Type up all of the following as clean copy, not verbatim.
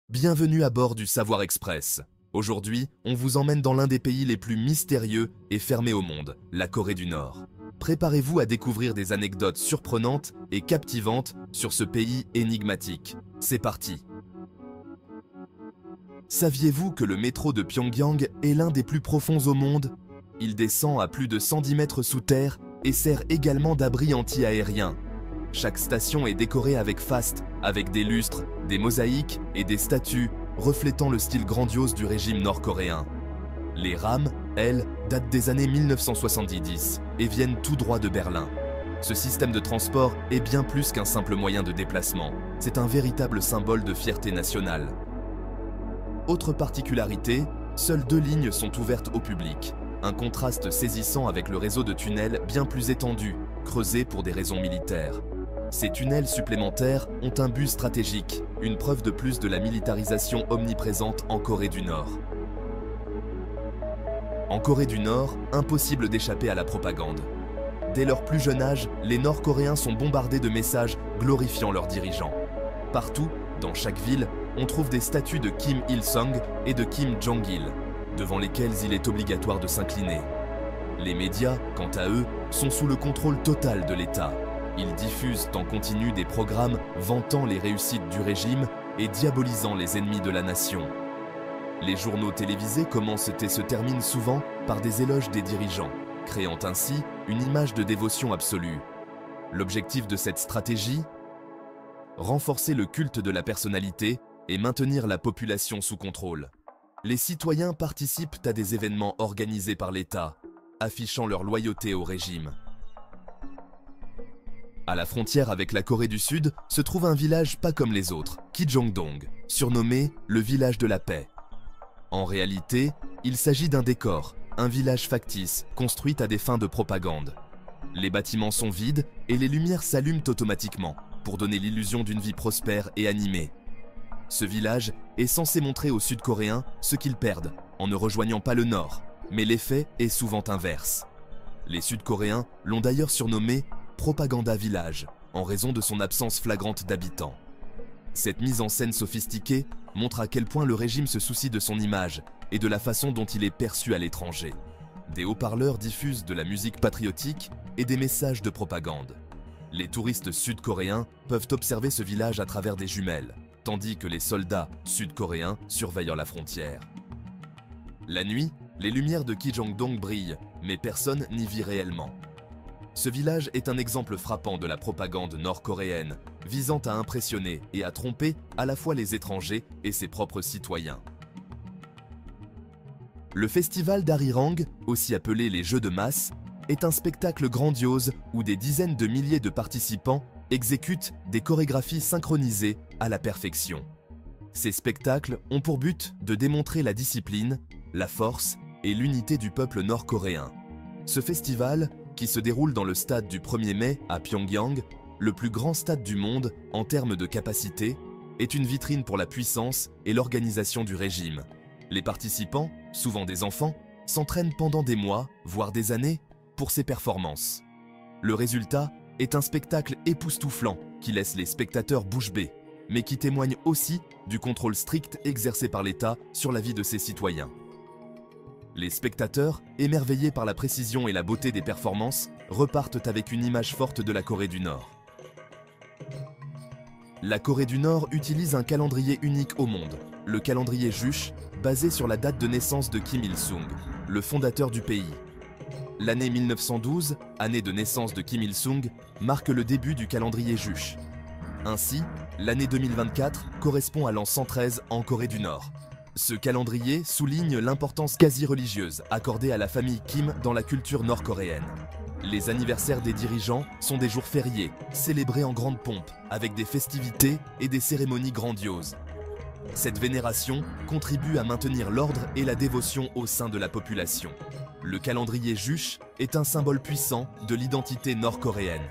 Bienvenue à bord du Savoir Express. Aujourd'hui, on vous emmène dans l'un des pays les plus mystérieux et fermés au monde, la Corée du Nord. Préparez-vous à découvrir des anecdotes surprenantes et captivantes sur ce pays énigmatique. C'est parti! Saviez-vous que le métro de Pyongyang est l'un des plus profonds au monde? Il descend à plus de 110 mètres sous terre et sert également d'abri anti-aérien. Chaque station est décorée avec faste, avec des lustres, des mosaïques et des statues reflétant le style grandiose du régime nord-coréen. Les rames, elles, datent des années 1970 et viennent tout droit de Berlin. Ce système de transport est bien plus qu'un simple moyen de déplacement. C'est un véritable symbole de fierté nationale. Autre particularité, seules 2 lignes sont ouvertes au public. Un contraste saisissant avec le réseau de tunnels bien plus étendu, creusé pour des raisons militaires. Ces tunnels supplémentaires ont un but stratégique, une preuve de plus de la militarisation omniprésente en Corée du Nord. En Corée du Nord, impossible d'échapper à la propagande. Dès leur plus jeune âge, les Nord-Coréens sont bombardés de messages glorifiant leurs dirigeants. Partout, dans chaque ville, on trouve des statues de Kim Il-sung et de Kim Jong-il, devant lesquelles il est obligatoire de s'incliner. Les médias, quant à eux, sont sous le contrôle total de l'État. Ils diffusent en continu des programmes vantant les réussites du régime et diabolisant les ennemis de la nation. Les journaux télévisés commencent et se terminent souvent par des éloges des dirigeants, créant ainsi une image de dévotion absolue. L'objectif de cette stratégie? Renforcer le culte de la personnalité et maintenir la population sous contrôle. Les citoyens participent à des événements organisés par l'État, affichant leur loyauté au régime. À la frontière avec la Corée du Sud se trouve un village pas comme les autres, Kijongdong, surnommé le village de la paix. En réalité, il s'agit d'un décor, un village factice construit à des fins de propagande. Les bâtiments sont vides et les lumières s'allument automatiquement pour donner l'illusion d'une vie prospère et animée. Ce village est censé montrer aux Sud-Coréens ce qu'ils perdent en ne rejoignant pas le Nord, mais l'effet est souvent inverse. Les Sud-Coréens l'ont d'ailleurs surnommé Propaganda Village, en raison de son absence flagrante d'habitants. Cette mise en scène sophistiquée montre à quel point le régime se soucie de son image et de la façon dont il est perçu à l'étranger. Des haut-parleurs diffusent de la musique patriotique et des messages de propagande. Les touristes sud-coréens peuvent observer ce village à travers des jumelles, tandis que les soldats sud-coréens surveillent la frontière. La nuit, les lumières de Kijongdong brillent, mais personne n'y vit réellement. Ce village est un exemple frappant de la propagande nord-coréenne, visant à impressionner et à tromper à la fois les étrangers et ses propres citoyens. Le festival d'Arirang, aussi appelé les Jeux de masse, est un spectacle grandiose où des dizaines de milliers de participants exécutent des chorégraphies synchronisées à la perfection. Ces spectacles ont pour but de démontrer la discipline, la force et l'unité du peuple nord-coréen. Ce festival, qui se déroule dans le stade du 1er mai à Pyongyang, le plus grand stade du monde en termes de capacité, est une vitrine pour la puissance et l'organisation du régime. Les participants, souvent des enfants, s'entraînent pendant des mois, voire des années, pour ces performances. Le résultat est un spectacle époustouflant qui laisse les spectateurs bouche bée, mais qui témoigne aussi du contrôle strict exercé par l'État sur la vie de ses citoyens. Les spectateurs, émerveillés par la précision et la beauté des performances, repartent avec une image forte de la Corée du Nord. La Corée du Nord utilise un calendrier unique au monde, le calendrier Juche, basé sur la date de naissance de Kim Il-sung, le fondateur du pays. L'année 1912, année de naissance de Kim Il-sung, marque le début du calendrier Juche. Ainsi, l'année 2024 correspond à l'an 113 en Corée du Nord. Ce calendrier souligne l'importance quasi-religieuse accordée à la famille Kim dans la culture nord-coréenne. Les anniversaires des dirigeants sont des jours fériés, célébrés en grande pompe, avec des festivités et des cérémonies grandioses. Cette vénération contribue à maintenir l'ordre et la dévotion au sein de la population. Le calendrier Juche est un symbole puissant de l'identité nord-coréenne.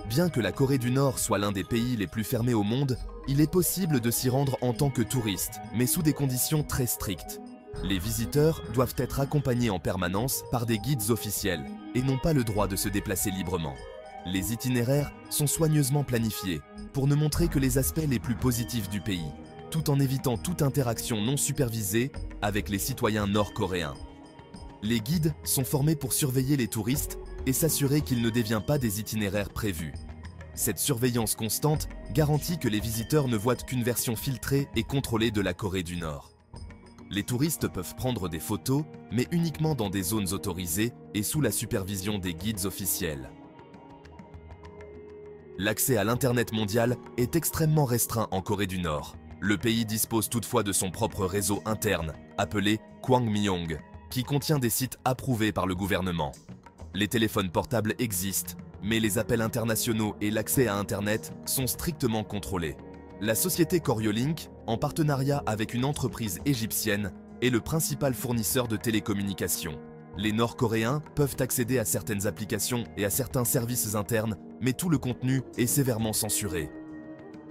Bien que la Corée du Nord soit l'un des pays les plus fermés au monde, il est possible de s'y rendre en tant que touriste, mais sous des conditions très strictes. Les visiteurs doivent être accompagnés en permanence par des guides officiels et n'ont pas le droit de se déplacer librement. Les itinéraires sont soigneusement planifiés pour ne montrer que les aspects les plus positifs du pays, tout en évitant toute interaction non supervisée avec les citoyens nord-coréens. Les guides sont formés pour surveiller les touristes et s'assurer qu'ils ne déviennent pas des itinéraires prévus. Cette surveillance constante garantit que les visiteurs ne voient qu'une version filtrée et contrôlée de la Corée du Nord. Les touristes peuvent prendre des photos, mais uniquement dans des zones autorisées et sous la supervision des guides officiels. L'accès à l'Internet mondial est extrêmement restreint en Corée du Nord. Le pays dispose toutefois de son propre réseau interne, appelé Kwangmyong, qui contient des sites approuvés par le gouvernement. Les téléphones portables existent, mais les appels internationaux et l'accès à Internet sont strictement contrôlés. La société Koryolink, en partenariat avec une entreprise égyptienne, est le principal fournisseur de télécommunications. Les Nord-Coréens peuvent accéder à certaines applications et à certains services internes, mais tout le contenu est sévèrement censuré.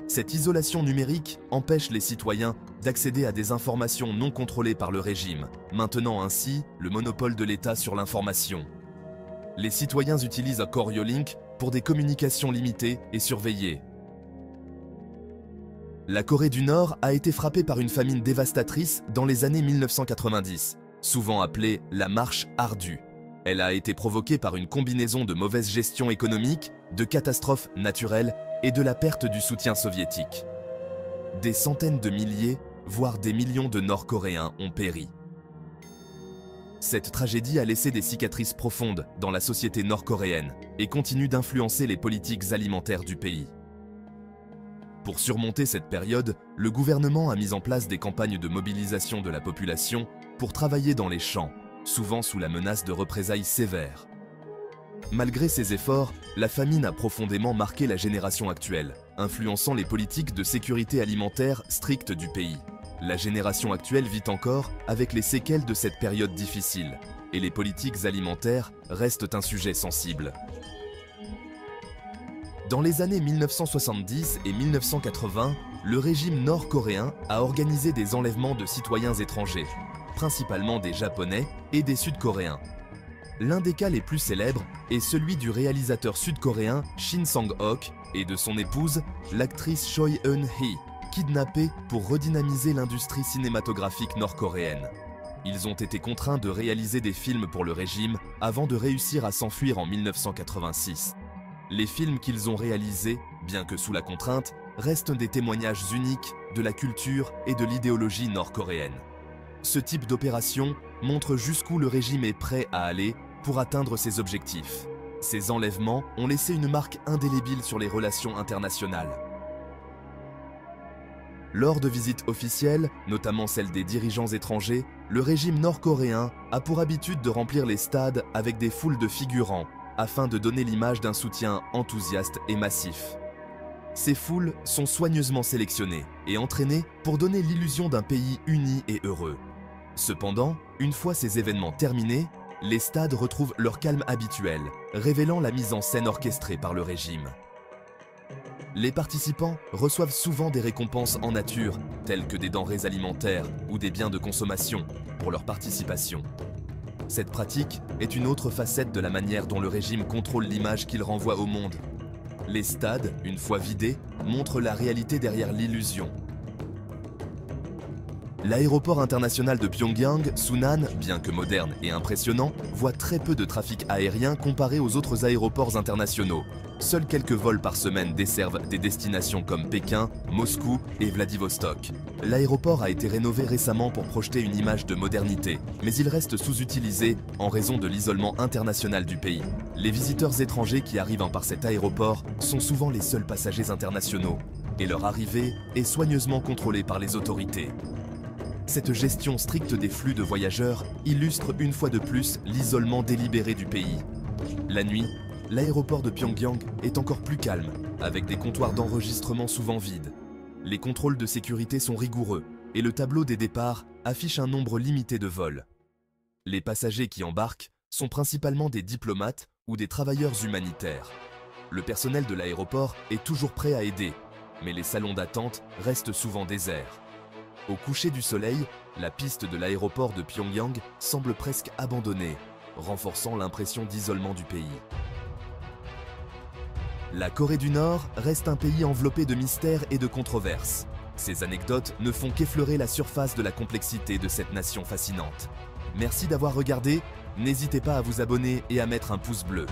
Cette isolation numérique empêche les citoyens d'accéder à des informations non contrôlées par le régime, maintenant ainsi le monopole de l'État sur l'information. Les citoyens utilisent Koryolink pour des communications limitées et surveillées. La Corée du Nord a été frappée par une famine dévastatrice dans les années 1990, souvent appelée la marche ardue. Elle a été provoquée par une combinaison de mauvaise gestion économique, de catastrophes naturelles et de la perte du soutien soviétique. Des centaines de milliers, voire des millions de Nord-Coréens ont péri. Cette tragédie a laissé des cicatrices profondes dans la société nord-coréenne et continue d'influencer les politiques alimentaires du pays. Pour surmonter cette période, le gouvernement a mis en place des campagnes de mobilisation de la population pour travailler dans les champs, souvent sous la menace de représailles sévères. Malgré ces efforts, la famine a profondément marqué la génération actuelle, influençant les politiques de sécurité alimentaire strictes du pays. La génération actuelle vit encore avec les séquelles de cette période difficile, et les politiques alimentaires restent un sujet sensible. Dans les années 1970 et 1980, le régime nord-coréen a organisé des enlèvements de citoyens étrangers, principalement des Japonais et des Sud-Coréens. L'un des cas les plus célèbres est celui du réalisateur sud-coréen Shin Sang-ok et de son épouse, l'actrice Choi Eun-hee, kidnappés pour redynamiser l'industrie cinématographique nord-coréenne. Ils ont été contraints de réaliser des films pour le régime avant de réussir à s'enfuir en 1986. Les films qu'ils ont réalisés, bien que sous la contrainte, restent des témoignages uniques de la culture et de l'idéologie nord-coréenne. Ce type d'opération montre jusqu'où le régime est prêt à aller pour atteindre ses objectifs. Ces enlèvements ont laissé une marque indélébile sur les relations internationales. Lors de visites officielles, notamment celles des dirigeants étrangers, le régime nord-coréen a pour habitude de remplir les stades avec des foules de figurants, afin de donner l'image d'un soutien enthousiaste et massif. Ces foules sont soigneusement sélectionnées et entraînées pour donner l'illusion d'un pays uni et heureux. Cependant, une fois ces événements terminés, les stades retrouvent leur calme habituel, révélant la mise en scène orchestrée par le régime. Les participants reçoivent souvent des récompenses en nature, telles que des denrées alimentaires ou des biens de consommation, pour leur participation. Cette pratique est une autre facette de la manière dont le régime contrôle l'image qu'il renvoie au monde. Les stades, une fois vidés, montrent la réalité derrière l'illusion. L'aéroport international de Pyongyang, Sunan, bien que moderne et impressionnant, voit très peu de trafic aérien comparé aux autres aéroports internationaux. Seuls quelques vols par semaine desservent des destinations comme Pékin, Moscou et Vladivostok. L'aéroport a été rénové récemment pour projeter une image de modernité, mais il reste sous-utilisé en raison de l'isolement international du pays. Les visiteurs étrangers qui arrivent par cet aéroport sont souvent les seuls passagers internationaux, et leur arrivée est soigneusement contrôlée par les autorités. Cette gestion stricte des flux de voyageurs illustre une fois de plus l'isolement délibéré du pays. La nuit, l'aéroport de Pyongyang est encore plus calme, avec des comptoirs d'enregistrement souvent vides. Les contrôles de sécurité sont rigoureux et le tableau des départs affiche un nombre limité de vols. Les passagers qui embarquent sont principalement des diplomates ou des travailleurs humanitaires. Le personnel de l'aéroport est toujours prêt à aider, mais les salons d'attente restent souvent déserts. Au coucher du soleil, la piste de l'aéroport de Pyongyang semble presque abandonnée, renforçant l'impression d'isolement du pays. La Corée du Nord reste un pays enveloppé de mystères et de controverses. Ces anecdotes ne font qu'effleurer la surface de la complexité de cette nation fascinante. Merci d'avoir regardé, n'hésitez pas à vous abonner et à mettre un pouce bleu.